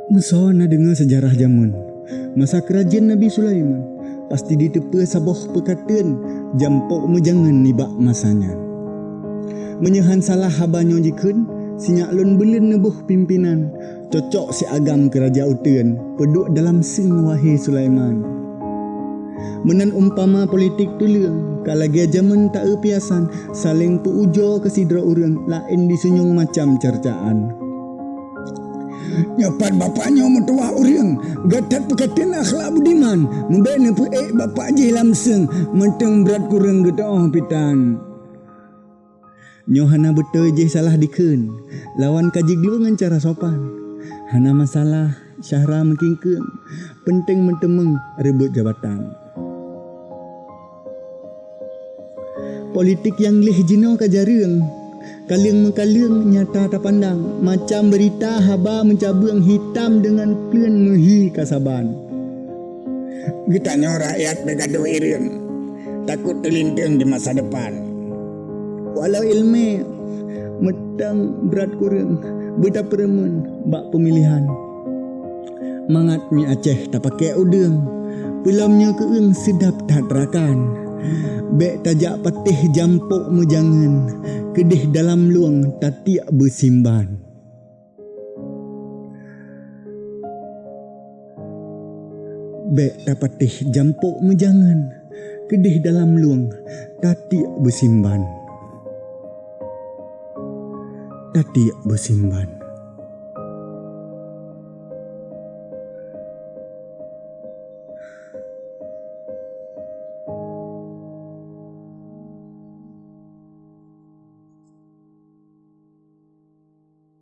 Mesona dengar sejarah jamun masa kerajaan Nabi Sulaiman, pasti ditepa saboh pekatan jampok mejangan nibak masanya. Menyehan salah habanyo jikun sinyak lun belen nebuh pimpinan, cocok si agam kerajaan uteun peduk dalam sing wahai Sulaiman. Menan umpama politik tulung kalagi jaman tak epiasan saling puujo ke sidra urang lain disunyung macam cercaan. Nyapat bapaknya metua urang gatat pekatin akhlak budiman membena puek bapak je lamseng menteng berat kurang getah pitan. Nyohana betul je salah dikeun lawan kajik dua dengan cara sopan. Hana masalah syahra mengkingkeun penting mentemeng rebut jabatan. Politik yang leh jino kajareng kaliang mengkaliang nyata tak pandang macam berita haba mencabung hitam dengan pluen mehi kasaban. Getanya rakyat bergaduh ireng takut terlintang di masa depan. Walau ilmu metang berat kurang beta peremun bak pemilihan. Mangat mi Aceh tak pakai udang pulamnya keung sedap tak terakan. Bek tajak patih jampok mejangan kedih dalam luang tatiak bersimban. Bek tapatih jampok mejangan kedih dalam luang tatiak bersimban. Tatiak bersimban.